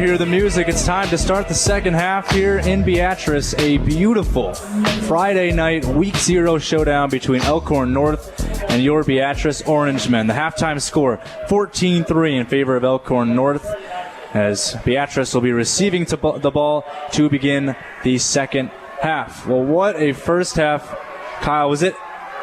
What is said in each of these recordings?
hear the music. It's time to start the second half here in Beatrice. A beautiful Friday night Week 0 showdown between Elkhorn North and your Beatrice Orangemen. The halftime score, 14-3 in favor of Elkhorn North, as Beatrice will be receiving the ball to begin the second half. Well, what a first half. Kyle, was it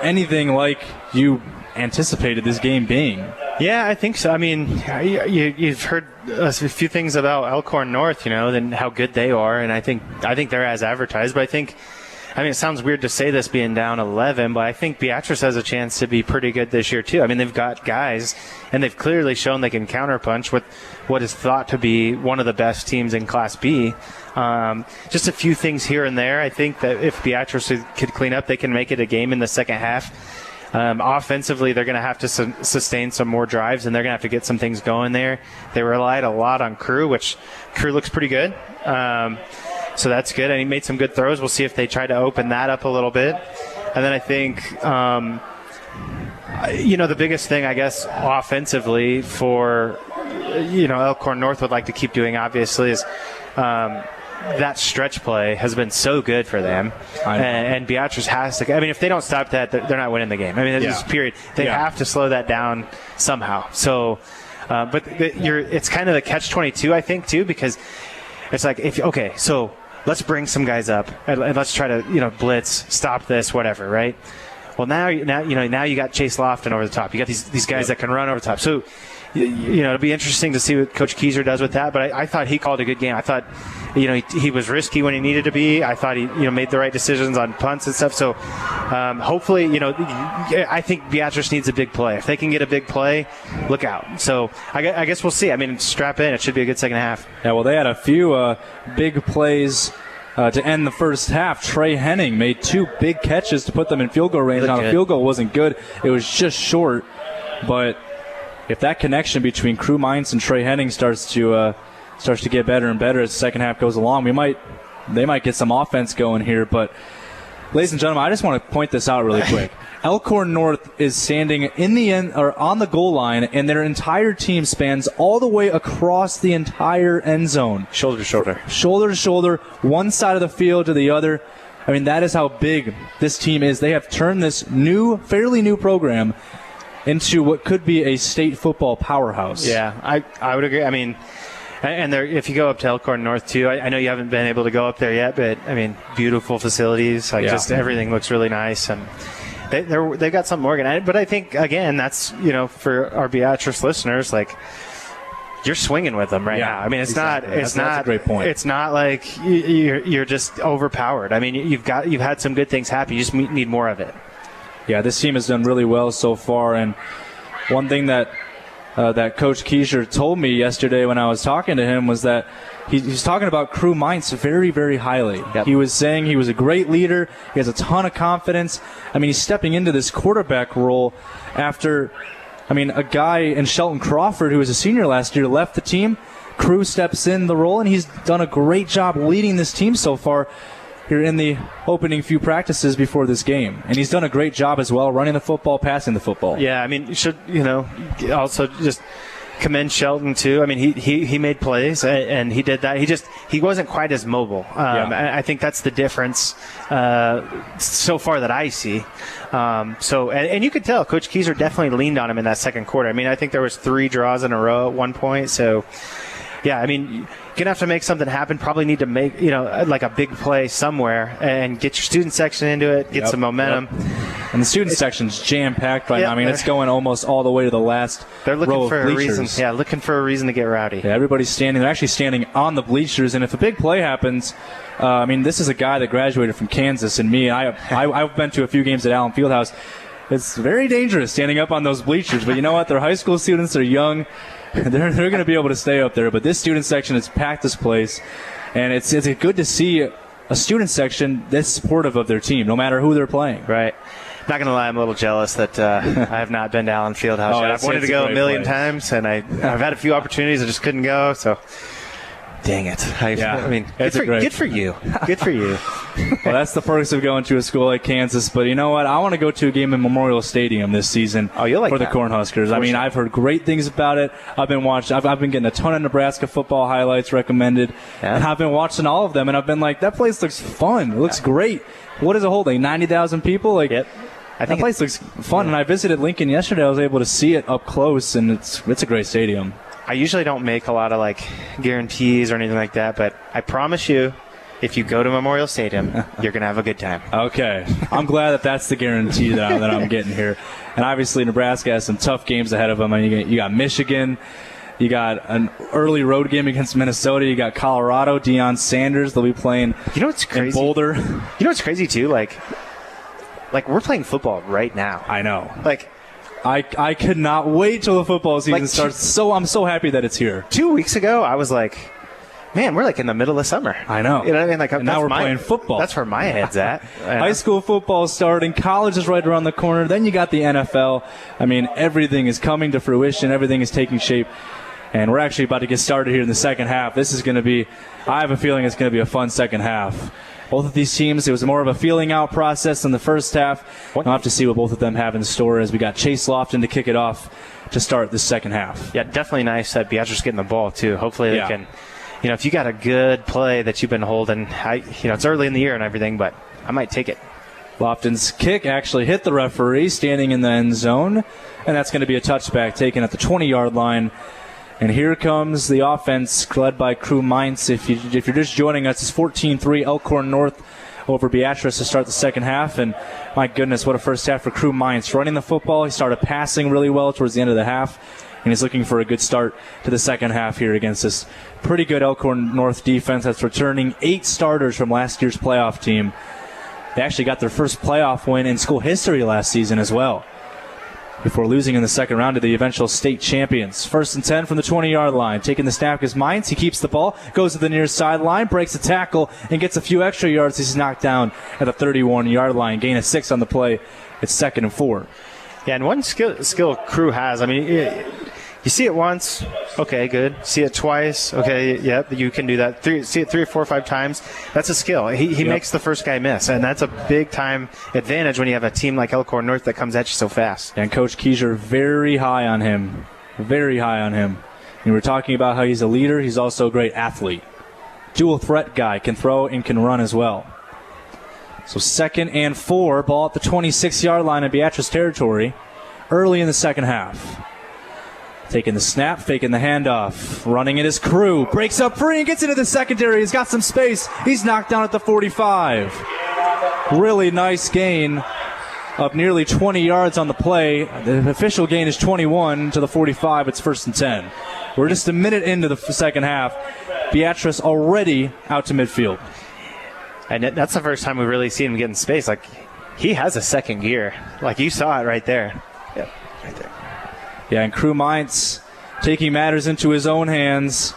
anything like you anticipated this game being? Yeah, I think so. I mean, you've heard a few things about Elkhorn North, and how good they are, and I think they're as advertised. But I mean, it sounds weird to say this being down 11, but I think Beatrice has a chance to be pretty good this year too. I mean, they've got guys, and they've clearly shown they can counterpunch with what is thought to be one of the best teams in Class B. Just a few things here and there. I think that if Beatrice could clean up, they can make it a game in the second half. Offensively, they're going to have to sustain some more drives, and they're going to have to get some things going there. They relied a lot on Crew, which Crew looks pretty good. So that's good, and he made some good throws. We'll see if they try to open that up a little bit. And then I think, the biggest thing, I guess, offensively for, Elkhorn North would like to keep doing, obviously, is that stretch play has been so good for them. And Beatrice has to – I mean, if they don't stop that, they're not winning the game. I mean, that's just period. They have to slow that down somehow. So, but it's kind of the catch-22, I think, too, because it's like, so – let's bring some guys up and let's try to, blitz, stop this, whatever, right? Well, now you got Chase Lofton over the top. You got these guys that can run over the top. So, it'll be interesting to see what Coach Keyser does with that. But I thought he called a good game. I thought, he was risky when he needed to be. I thought he, made the right decisions on punts and stuff. So, hopefully, I think Beatrice needs a big play. If they can get a big play, look out. So, I guess we'll see. I mean, strap in. It should be a good second half. Yeah, well, they had a few big plays to end the first half. Trey Henning made 2 big catches to put them in field goal range. Now, the field goal wasn't good. It was just short. But if that connection between Crew Mines and Trey Henning starts to get better and better as the second half goes along, they might get some offense going here. But, ladies and gentlemen, I just want to point this out really quick. Elkhorn North is standing in the end or on the goal line, and their entire team spans all the way across the entire end zone. Shoulder to shoulder. Shoulder to shoulder, one side of the field to the other. I mean, that is how big this team is. They have turned this fairly new program into what could be a state football powerhouse. Yeah, I would agree. I mean, and if you go up to Elkhorn North, too, I know you haven't been able to go up there yet, but, I mean, beautiful facilities. Just everything looks really nice, and they've got something organized. But I think, again, that's, for our Beatrice listeners, like, you're swinging with them right now. I mean, it's not that's a great point. It's not like you're just overpowered. I mean, you've had some good things happen. You just need more of it. Yeah, this team has done really well so far, and one thing that Coach Keyser told me yesterday when I was talking to him was that he's talking about Crew Mines very, very highly. Yep. He was saying he was a great leader. He has a ton of confidence. I mean, he's stepping into this quarterback role after, a guy in Shelton Crawford, who was a senior last year, left the team. Crew steps in the role, and he's done a great job leading this team so far here in the opening few practices before this game. And he's done a great job as well, running the football, passing the football. Yeah, I mean, you should, also just commend Shelton, too. I mean, he made plays, and he did that. He wasn't quite as mobile. I think that's the difference so far that I see. And you could tell Coach Keyser definitely leaned on him in that second quarter. I mean, I think there was 3 draws in a row at one point, so yeah, I mean, you're going to have to make something happen. Probably need to make, like a big play somewhere and get your student section into it, get some momentum. Yep. And the student section's jam-packed right now. I mean, it's going almost all the way to the last They're looking row for of bleachers. A reason. Yeah, looking for a reason to get rowdy. Yeah, everybody's standing. They're actually standing on the bleachers. And if a big play happens, this is a guy that graduated from Kansas. And me, I've been to a few games at Allen Fieldhouse. It's very dangerous standing up on those bleachers. But you know what? They're high school students. They're young. They're going to be able to stay up there. But this student section has packed this place. And it's good to see a student section that's supportive of their team, no matter who they're playing. Right. Not going to lie, I'm a little jealous that I have not been to Allen Fieldhouse yet. I've wanted to go a million times, and I've had a few opportunities. I just couldn't go. So dang it. Good for you. Good for you. Well, that's the perks of going to a school like Kansas. But you know what? I want to go to a game in Memorial Stadium this season for the Cornhuskers. I mean, I've heard great things about it. I've been watching. I've been getting a ton of Nebraska football highlights recommended, and I've been watching all of them. And I've been like, that place looks fun. It looks great. What does it hold? Like 90,000 people? Like, yep. I think that place looks fun. And I visited Lincoln yesterday. I was able to see it up close, and it's a great stadium. I usually don't make a lot of guarantees or anything like that, but I promise you, if you go to Memorial Stadium, you're going to have a good time. Okay. I'm glad that's the guarantee that I'm getting here. And obviously Nebraska has some tough games ahead of them. I mean, you got Michigan. You got an early road game against Minnesota. You got Colorado, Deion Sanders. They'll be playing in Boulder. You know what's crazy, too? Like we're playing football right now. I know. I could not wait till the football season starts. I'm so happy that it's here. 2 weeks ago, I was like, man, we're in the middle of summer. I know. You know what I mean? And now we're playing football. That's where my head's at. High school football is starting. College is right around the corner. Then you got the NFL. I mean, everything is coming to fruition. Everything is taking shape. And we're actually about to get started here in the second half. This is going to be, I have a feeling it's going to be a fun second half. Both of these teams, it was more of a feeling out process in the first half. We'll have to see what both of them have in store as we got Chase Lofton to kick it off to start the second half. Yeah, definitely nice that Beatrice getting the ball, too. Hopefully they can, if you got a good play that you've been holding, it's early in the year and everything, but I might take it. Lofton's kick actually hit the referee standing in the end zone, and that's going to be a touchback taken at the 20-yard line. And here comes the offense led by Crew Mainz. If you're just joining us, it's 14-3 Elkhorn North over Beatrice to start the second half. And my goodness, what a first half for Crew Mainz. Running the football, he started passing really well towards the end of the half. And he's looking for a good start to the second half here against this pretty good Elkhorn North defense that's returning 8 starters from last year's playoff team. They actually got their first playoff win in school history last season as well, before losing in the second round to the eventual state champions. 1st and 10 from the 20-yard line. Taking the snap is Mainz. He keeps the ball, goes to the near sideline, breaks a tackle, and gets a few extra yards. He's knocked down at the 31-yard line. Gain of 6 on the play. It's 2nd and 4. Yeah, and one skill Crew has, I mean, you see it once, okay, good. See it twice, okay, yep, you can do that. See it 3 or 4 or 5 times, that's a skill. He makes the first guy miss, and that's a big-time advantage when you have a team like Elkhorn North that comes at you so fast. And Coach Keiser very high on him. Very high on him. And we're talking about how he's a leader. He's also a great athlete. Dual threat guy, can throw and can run as well. So 2nd and 4, ball at the 26-yard line in Beatrice territory early in the second half. Taking the snap, faking the handoff. Running it is Crew. Breaks up free and gets into the secondary. He's got some space. He's knocked down at the 45. Really nice gain of nearly 20 yards on the play. The official gain is 21 to the 45. It's 1st and 10. We're just a minute into the second half. Beatrice already out to midfield. And that's the first time we've really seen him get in space. He has a second gear. You saw it right there. Yep, right there. Yeah, and Crew Mainz taking matters into his own hands.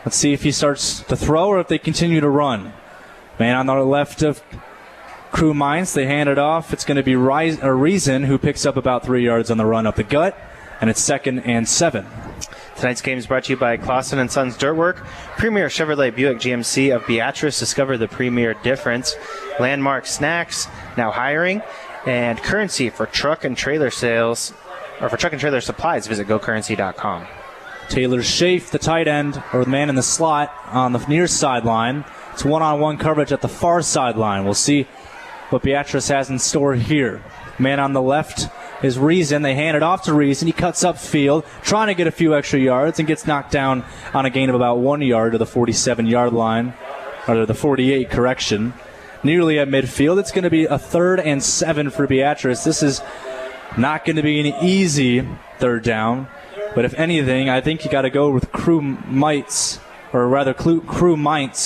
Let's see if he starts to throw or if they continue to run. Man on the left of Crew Mainz, they hand it off. It's going to be Reason who picks up about 3 yards on the run up the gut, and it's 2nd and 7. Tonight's game is brought to you by Clausen & Sons Dirtwork, Premier Chevrolet Buick GMC of Beatrice. Discover the premier difference. Landmark Snacks, now hiring, and Currency for truck and trailer sales. Or for truck and trailer supplies, visit gocurrency.com. Taylor Schaaf, the tight end, or the man in the slot on the near sideline. It's one-on-one coverage at the far sideline. We'll see what Beatrice has in store here. Man on the left is Reason. They hand it off to Reason. He cuts upfield, trying to get a few extra yards, and gets knocked down on a gain of about 1 yard to the 47-yard line, or the 48, correction. Nearly at midfield. It's going to be a 3rd and 7 for Beatrice. This is not going to be an easy 3rd down, but if anything, I think you got to go with Crew Mainz,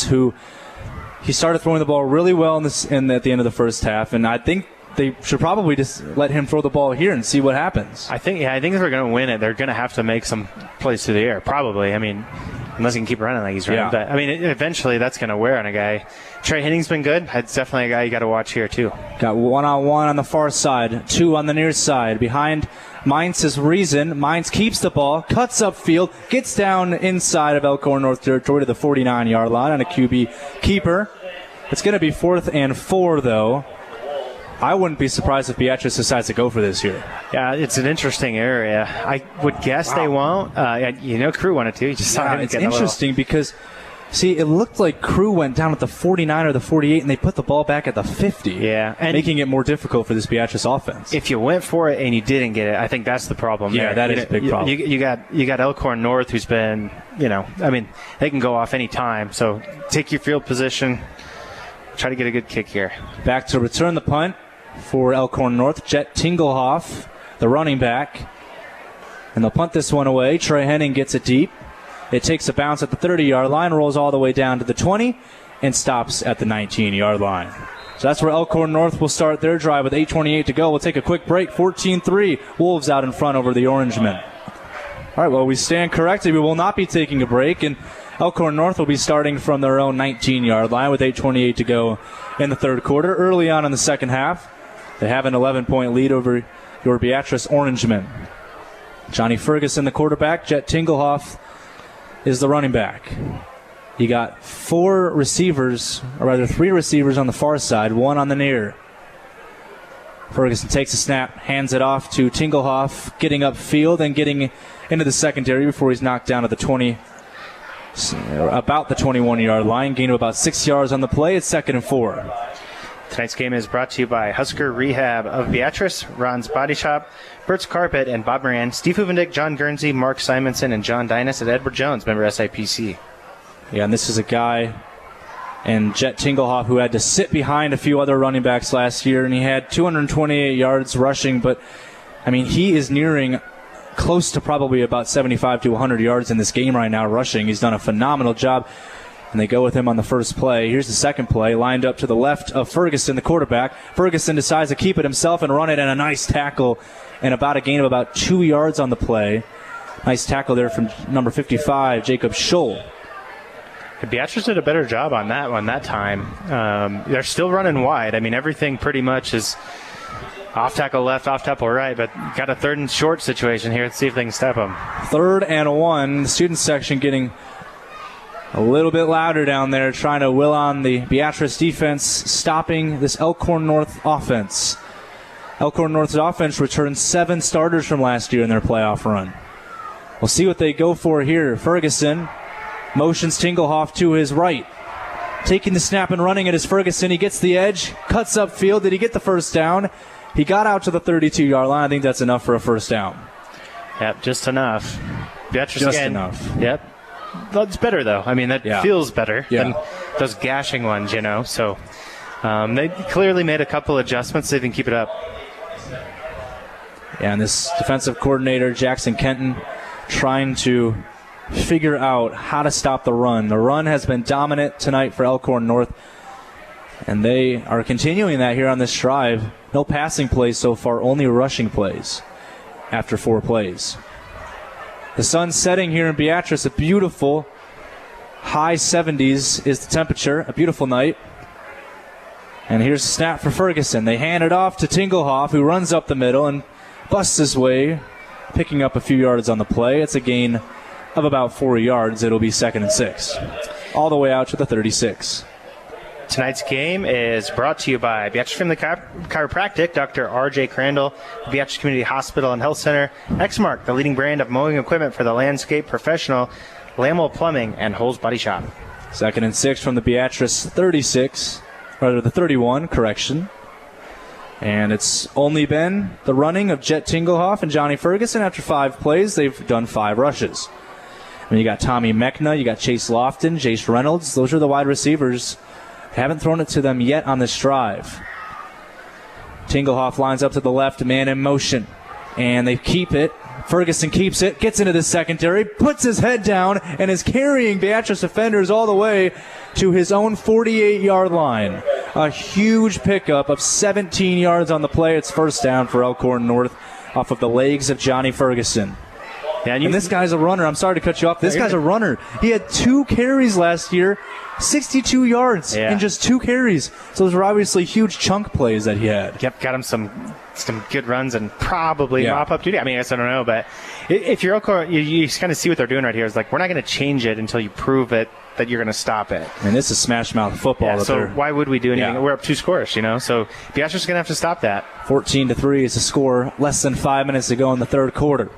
who he started throwing the ball really well at the end of the first half, and I think they should probably just let him throw the ball here and see what happens. I think if they're going to win it, they're going to have to make some plays through the air, probably. I mean, unless he can keep running like he's running. Yeah. But, I mean, eventually that's going to wear on a guy. Trey Henning's been good. It's definitely a guy you got to watch here, too. Got one-on-one on the far side, 2 on the near side. Behind Mainz has reason. Mainz keeps the ball, cuts upfield, gets down inside of Elkhorn North territory to the 49-yard line on a QB keeper. It's going to be 4th and 4, though. I wouldn't be surprised if Beatrice decides to go for this here. Yeah, it's an interesting area. I would guess they won't. Crew wanted to. You just saw him. It's interesting because, see, it looked like Crew went down at the 49 or the 48, and they put the ball back at the 50. Yeah, and making it more difficult for this Beatrice offense. If you went for it and you didn't get it, I think that's the problem. Yeah, that is a big problem. You got Elkhorn North, who's been, they can go off any time. So take your field position. Try to get a good kick here. Back to return the punt for Elkhorn North. Jet Tingelhoff, the running back. And they'll punt this one away. Trey Henning gets it deep. It takes a bounce at the 30-yard line, rolls all the way down to the 20, and stops at the 19-yard line. So that's where Elkhorn North will start their drive with 8:28 to go. We'll take a quick break. 14-3. Wolves out in front over the Orangemen. All right, well, we stand corrected. We will not be taking a break, and Elkhorn North will be starting from their own 19-yard line with 8:28 to go in the third quarter. Early on in the second half, they have an 11-point lead over your Beatrice Orangemen. Johnny Ferguson, the quarterback. Jet Tingelhoff is the running back. You got 3 receivers on the far side, 1 on the near. Ferguson takes a snap, hands it off to Tingelhoff, getting upfield and getting into the secondary before he's knocked down at the 20, about the 21-yard line. Gain of about 6 yards on the play. It's 2nd and 4. Tonight's game is brought to you by Husker Rehab of Beatrice, Ron's Body Shop, Bert's Carpet, and Bob Moran, Steve Huvendick, John Guernsey, Mark Simonson, and John Dynas at Edward Jones, member SIPC. Yeah, and this is a guy, and Jet Tingelhoff, who had to sit behind a few other running backs last year, and he had 228 yards rushing, but, he is nearing close to probably about 75 to 100 yards in this game right now rushing. He's done a phenomenal job. And they go with him on the first play. Here's the second play, lined up to the left of Ferguson, the quarterback. Ferguson decides to keep it himself and run it, and a nice tackle, and about a gain of about 2 yards on the play. Nice tackle there from number 55, Jacob Scholl. Beatrice did a better job on that one that time. They're still running wide. Everything pretty much is off tackle left, off tackle right, but got a 3rd and short situation here. Let's see if they can step them. 3rd and 1. The student section getting a little bit louder down there, trying to will on the Beatrice defense, stopping this Elkhorn North offense. Elkhorn North's offense returned 7 starters from last year in their playoff run. We'll see what they go for here. Ferguson motions Tingelhoff to his right. Taking the snap and running it is Ferguson. He gets the edge, cuts upfield. Did he get the first down? He got out to the 32-yard line. I think that's enough for a first down. Yep, just enough. Beatrice just again. Enough. Yep. That's better, though. That feels better than those gashing ones, So they clearly made a couple adjustments. They can keep it up. Yeah, and this defensive coordinator, Jackson Kenton, trying to figure out how to stop the run. The run has been dominant tonight for Elkhorn North, and they are continuing that here on this drive. No passing plays so far, only rushing plays after 4 plays. The sun's setting here in Beatrice. A beautiful high 70s is the temperature. A beautiful night. And here's a snap for Ferguson. They hand it off to Tingelhoff, who runs up the middle and busts his way, picking up a few yards on the play. It's a gain of about 4 yards. It'll be 2nd and 6. All the way out to the 36. Tonight's game is brought to you by Beatrice Family Chiropractic, Dr. R.J. Crandall, Beatrice Community Hospital and Health Center, Exmark, the leading brand of mowing equipment for the landscape professional, Lamel Plumbing, and Holes Body Shop. 2nd and 6 from the Beatrice 36, rather the 31, correction. And it's only been the running of Jet Tingelhoff and Johnny Ferguson. After 5 plays, they've done 5 rushes. You got Tommy Mechna, you got Chase Lofton, Jace Reynolds. Those are the wide receivers. Haven't thrown it to them yet on this drive. Tingelhoff lines up to the left, man in motion. And they keep it. Ferguson keeps it, gets into the secondary, puts his head down, and is carrying Beatrice defenders all the way to his own 48-yard line. A huge pickup of 17 yards on the play. It's first down for Elkhorn North off of the legs of Johnny Ferguson. Yeah, and this guy's a runner. I'm sorry to cut you off. This guy's a runner. He had 2 carries last year, 62 yards in just 2 carries. So those were obviously huge chunk plays that he had. Yep, got him some good runs and probably mop-up duty. I mean, I guess I don't know, but if you're Elkhorn, you kind of see what they're doing right here. It's like, we're not going to change it until you prove it that you're going to stop it. And this is smash mouth football. So why would we do anything? We're up 2 scores, So Beatrice is going to have to stop that. 14-3 is the score. Less than 5 minutes to go in the third quarter.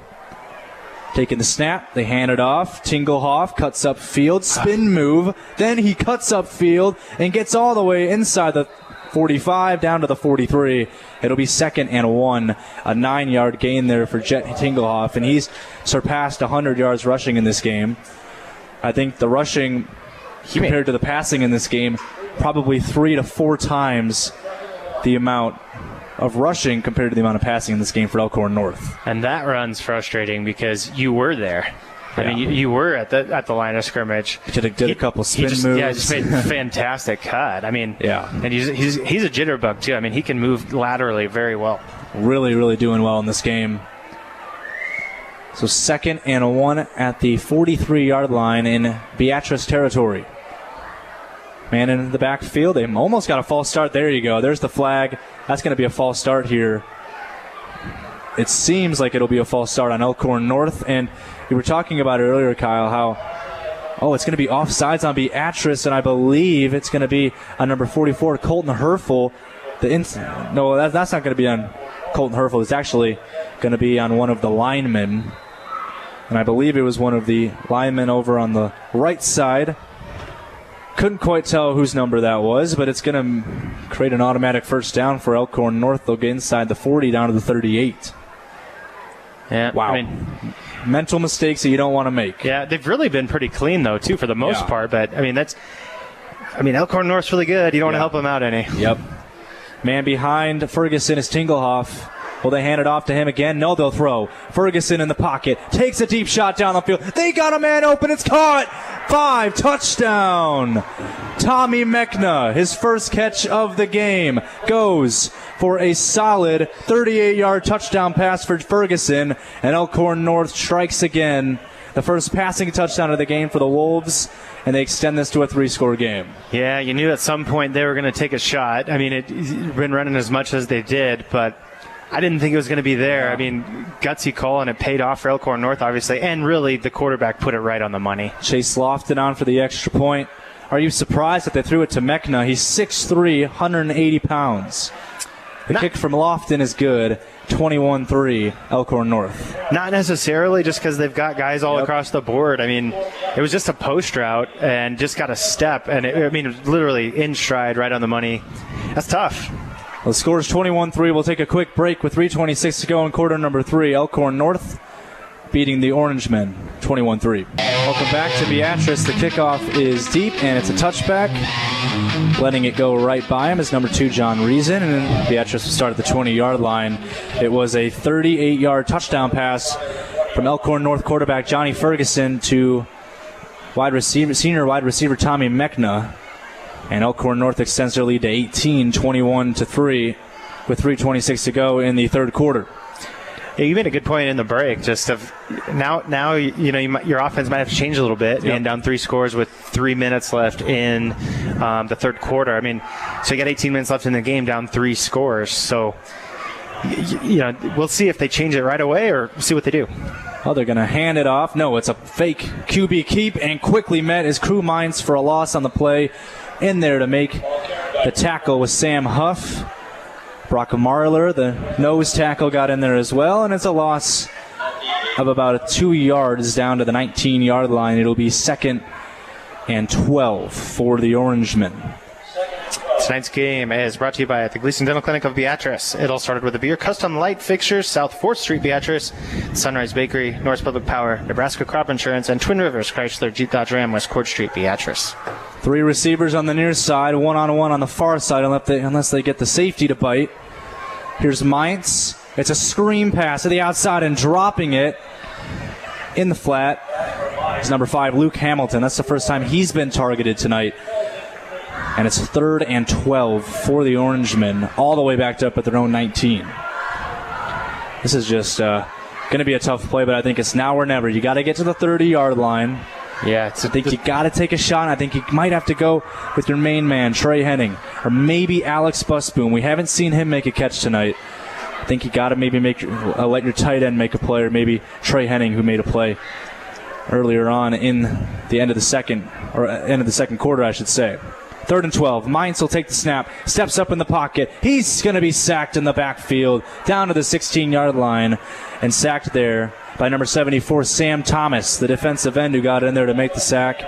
Taking the snap, they hand it off. Tingelhoff cuts up field, spin move. Then he cuts up field and gets all the way inside the 45 down to the 43. It'll be 2nd and 1. A 9-yard gain there for Jet Tingelhoff, and he's surpassed 100 yards rushing in this game. I think the rushing compared to the passing in this game, probably 3 to 4 times the amount of rushing compared to the amount of passing in this game for Elkhorn North. And that run's frustrating because you were there. I mean, you were at the line of scrimmage. Did a couple spin moves. Yeah, just made a fantastic cut. I mean, and he's a jitterbug too. I mean, he can move laterally very well. Really, really doing well in this game. So 2nd and 1 at the 43-yard line in Beatrice territory. Man in the backfield. They almost got a false start. There you go. There's the flag. That's going to be a false start here. It seems like it'll be a false start on Elkhorn North. And we were talking about it earlier, Kyle, how, it's going to be offsides on Beatrice, and I believe it's going to be on number 44, Colton Herfel. No, that's not going to be on Colton Herfel. It's actually going to be on one of the linemen. And I believe it was one of the linemen over on the right side. Couldn't quite tell whose number that was, but it's going to create an automatic first down for Elkhorn North. They'll get inside the 40 down to the 38. Yeah, wow. I mean, mental mistakes that you don't want to make. Yeah, they've really been pretty clean, though, too, for the most part. But, Elkhorn North's really good. You don't want to help them out any. Yep. Man behind Ferguson is Tingelhoff. Will they hand it off to him again? No, they'll throw. Ferguson in the pocket. Takes a deep shot down the field. They got a man open. It's caught. 5, touchdown. Tommy Mechna, his first catch of the game, goes for a solid 38-yard touchdown pass for Ferguson. And Elkhorn North strikes again. The first passing touchdown of the game for the Wolves, and they extend this to a 3-score game. Yeah, you knew at some point they were going to take a shot. I mean, it's been running as much as they did, but I didn't think it was going to be there. I mean, gutsy call, and it paid off for Elkhorn North, obviously, and really the quarterback put it right on the money. Chase Lofton on for the extra point. Are you surprised that they threw it to Mechna? He's 6'3", 180 pounds. The kick from Lofton is good. 21-3, Elkhorn North. Not necessarily just because they've got guys all across the board. I mean, it was just a post route and just got a step. And, it was literally in stride, right on the money. That's tough. Well, the score is 21-3. We'll take a quick break with 3:26 to go in quarter number 3. Elkhorn North beating the Orangemen 21-3. Welcome back to Beatrice. The kickoff is deep, and it's a touchback. Letting it go right by him is number 2, John Reason, and Beatrice will start at the 20-yard line. It was a 38-yard touchdown pass from Elkhorn North quarterback Johnny Ferguson to senior wide receiver Tommy Mechna. And Elkhorn North extends their lead to 18, 21-3, with 3:26 to go in the third quarter. Yeah, you made a good point in the break. Just of now, your offense might have to change a little bit, and down 3 scores with 3 minutes left in the third quarter. I mean, so you got 18 minutes left in the game, down 3 scores. So, we'll see if they change it right away or see what they do. Oh, they're going to hand it off. No, it's a fake QB keep, and quickly met as Crew Mines for a loss on the play. In there to make the tackle with Sam Huff. Brock Marler, the nose tackle, got in there as well, and it's a loss of about 2 yards down to the 19-yard line. It'll be 2nd and 12 for the Orangemen. Tonight's game is brought to you by the Gleason Dental Clinic of Beatrice. It all started with a beer. Custom light fixtures, South 4th Street, Beatrice. Sunrise Bakery, Norris Public Power, Nebraska Crop Insurance, and Twin Rivers, Chrysler, Jeep, Dodge, Ram, West Court Street, Beatrice. 3 receivers on the near side, one-on-one on the far side, unless they get the safety to bite. Here's Mines. It's a screen pass to the outside and dropping it in the flat. It's number 5, Luke Hamilton. That's the first time he's been targeted tonight. And it's 3rd and 12 for the Orangemen, all the way backed up at their own 19. This is just going to be a tough play, but I think it's now or never. You got to get to the 30-yard line. Yeah, I think you got to take a shot. I think you might have to go with your main man, Trey Henning, or maybe Alex Busboom. We haven't seen him make a catch tonight. I think you got to maybe let your tight end make a play, or maybe Trey Henning, who made a play earlier on in the end of the second quarter, I should say. 3rd and 12. Mainz will take the snap, steps up in the pocket. He's going to be sacked in the backfield, down to the 16-yard line, and sacked there by number 74, Sam Thomas, the defensive end who got in there to make the sack.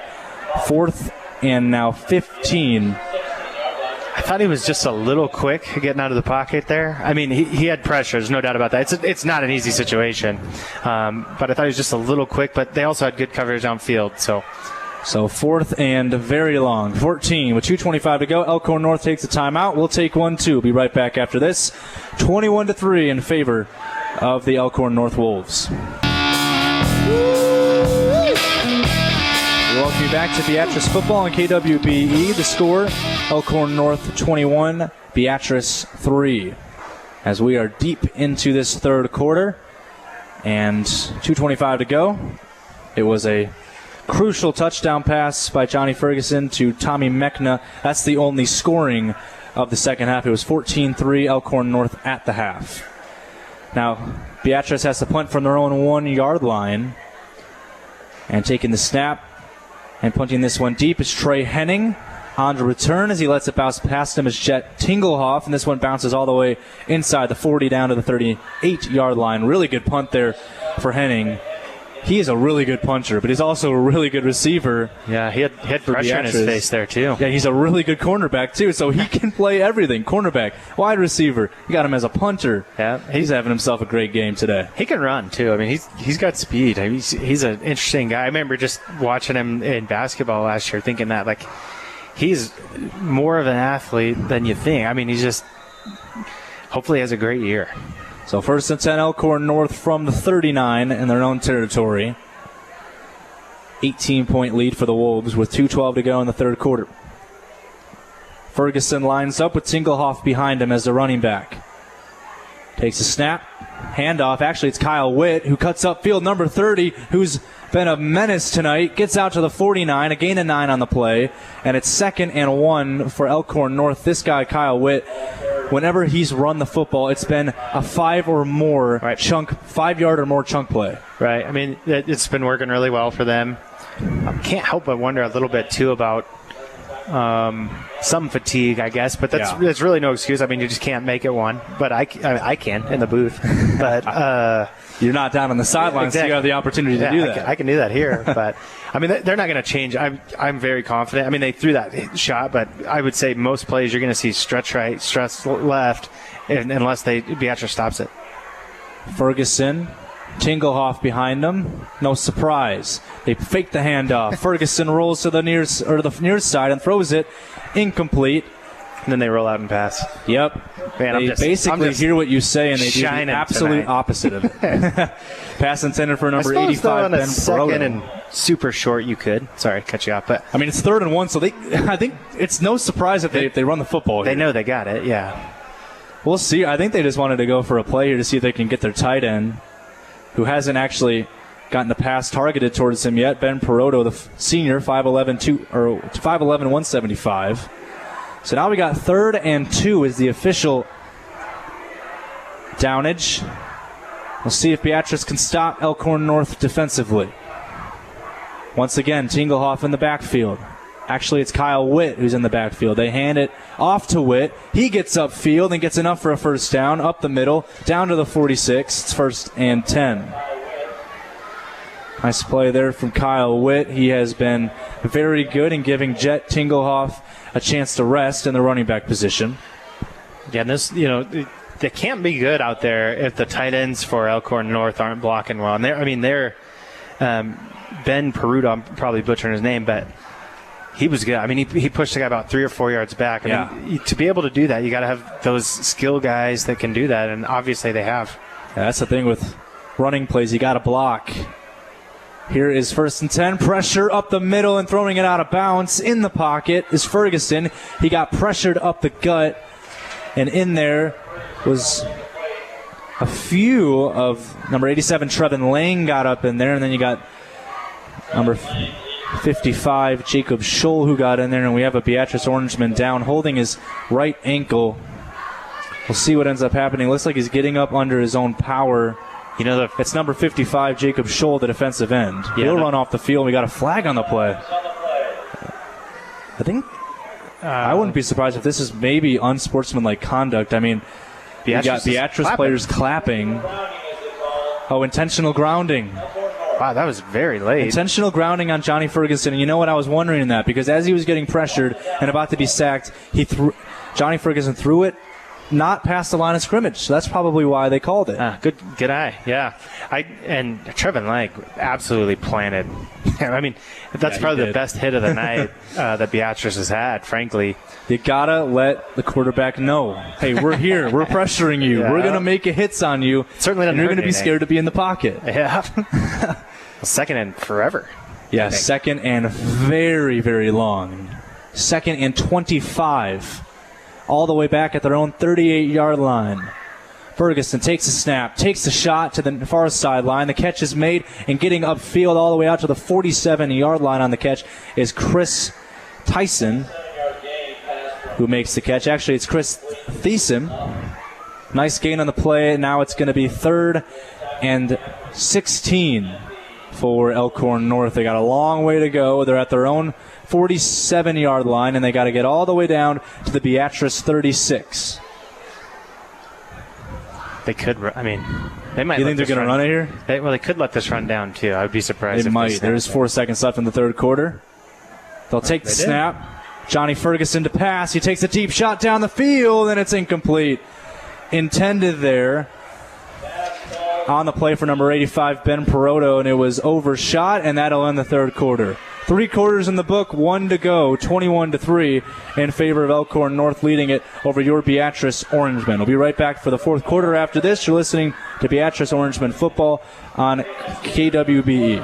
4th and now 15. I thought he was just a little quick getting out of the pocket there. I mean, he had pressure. There's no doubt about that. It's not an easy situation. But I thought he was just a little quick, but they also had good coverage downfield. So 4th and very long. 14 with 2:25 to go. Elkhorn North takes a timeout. We'll take one, too. Be right back after this. 21-3 in favor of the Elkhorn North Wolves. We welcome you back to Beatrice football on KWBE. The score, Elkhorn North 21, Beatrice 3. As we are deep into this third quarter and 2:25 to go, it was a crucial touchdown pass by Johnny Ferguson to Tommy Mechna. That's the only scoring of the second half. It was 14-3 Elkhorn North at the half. Now, Beatrice has to punt from their own 1-yard line. And taking the snap and punting this one deep is Trey Henning. On to return as he lets it bounce past him is Jet Tinglehoff. And this one bounces all the way inside the 40 down to the 38-yard line. Really good punt there for Henning. He is a really good puncher, but he's also a really good receiver. Yeah, he had pressure in his face there, too. Yeah, he's a really good cornerback, too, so he can play everything. Cornerback, wide receiver. You got him as a punter. Yeah, he's having himself a great game today. He can run, too. I mean, he's got speed. I mean, he's an interesting guy. I remember just watching him in basketball last year, thinking that, like, he's more of an athlete than you think. I mean, he's just hopefully has a great year. So 1st and 10, Elkhorn North from the 39 in their own territory. 18-point lead for the Wolves with 2:12 to go in the third quarter. Ferguson lines up with Tinglehoff behind him as the running back. Takes a snap, handoff. Actually, it's Kyle Witt who cuts upfield, number 30, who's been a menace tonight. Gets out to the 49, a gain of 9 on the play, and it's 2nd and 1 for Elkhorn North. This guy, Kyle Witt, whenever he's run the football, it's been a 5 or more chunk, 5-yard or more chunk play. Right. I mean, it's been working really well for them. I can't help but wonder a little bit, too, about some fatigue, I guess, but that's really no excuse. I mean, you just can't make it one, but I can in the booth. But you're not down on the sidelines, exactly. So you have the opportunity to do that. I can do that here, but I mean, they're not going to change. I'm very confident. I mean, they threw that shot, but I would say most plays you're going to see stretch right, stretch left, unless Beatrice stops it. Ferguson. Tinglehoff behind them. No surprise. They fake the handoff. Ferguson rolls to the near side and throws it incomplete. And then they roll out and pass. Yep. Man, they basically hear what you say and they do the absolute opposite of it. Pass intended for number 85, Ben second and super short you could. Sorry, cut you off. But I mean, it's 3rd and 1, so I think it's no surprise that they run the football here. They know they got it, yeah. We'll see. I think they just wanted to go for a play here to see if they can get their tight end, who hasn't actually gotten a pass targeted towards him yet. Ben Peroto, the senior, 5'11", 175. So now we got 3rd and 2 is the official downage. We'll see if Beatrice can stop Elkhorn North defensively. Once again, Tinglehoff in the backfield. Actually, it's Kyle Witt who's in the backfield. They hand it off to Witt. He gets upfield and gets enough for a first down, up the middle, down to the 46. It's 1st and 10. Nice play there from Kyle Witt. He has been very good in giving Jet Tinglehoff a chance to rest in the running back position. Yeah, and this, they can't be good out there if the tight ends for Elkhorn North aren't blocking well. And they're Ben Peruto, I'm probably butchering his name, but he was good. I mean, he pushed the guy about 3 or 4 yards back. I mean, to be able to do that, you got to have those skill guys that can do that, and obviously they have. Yeah, that's the thing with running plays. You got to block. Here is 1st and 10. Pressure up the middle and throwing it out of bounds. In the pocket is Ferguson. He got pressured up the gut, and in there was a few of number 87, Trevin Lang, got up in there, and then you got number 55, Jacob Scholl, who got in there, and we have a Beatrice Orangeman down holding his right ankle. We'll see what ends up happening. Looks like he's getting up under his own power. It's number 55, Jacob Scholl, the defensive end. He'll run off the field. We got a flag on the play. I think I wouldn't be surprised if this is maybe unsportsmanlike conduct. I mean, you got Beatrice players clapping. Oh, intentional grounding. Wow, that was very late. Intentional grounding on Johnny Ferguson. And you know what? I was wondering that because as he was getting pressured and about to be sacked, Johnny Ferguson threw it not past the line of scrimmage. So that's probably why they called it. Good eye. Yeah. And Trevin Lang absolutely planted. I mean, that's probably the best hit of the night that Beatrice has had, frankly. You got to let the quarterback know, hey, we're here. We're pressuring you. Yeah. We're going to make hits on you. Certainly and you're going to be scared to be in the pocket. Yeah. Second and forever. Yeah, second and very, very long. Second and 25. All the way back at their own 38-yard line. Ferguson takes a snap, takes a shot to the far sideline. The catch is made, and getting upfield all the way out to the 47-yard line on the catch is Chris Tyson, who makes the catch. Actually, it's Chris Thiessen. Nice gain on the play. Now it's going to be 3rd and 16 for Elkhorn North. They got a long way to go. They're at their own 47-yard line, and they got to get all the way down to the Beatrice 36. They could. They might. You think they're going to run it here? They could let this run down too. I would be surprised. They might. There's 4 seconds left in the third quarter. They'll take the snap. Johnny Ferguson to pass. He takes a deep shot down the field, and it's incomplete. Intended there on the play for number 85, Ben Peroto, and it was overshot, and that'll end the third quarter. 3 quarters in the book, 1 to go, 21-3 in favor of Elkhorn North, leading it over your Beatrice Orangemen. We'll be right back for the fourth quarter after this. You're listening to Beatrice Orangemen football on KWBE.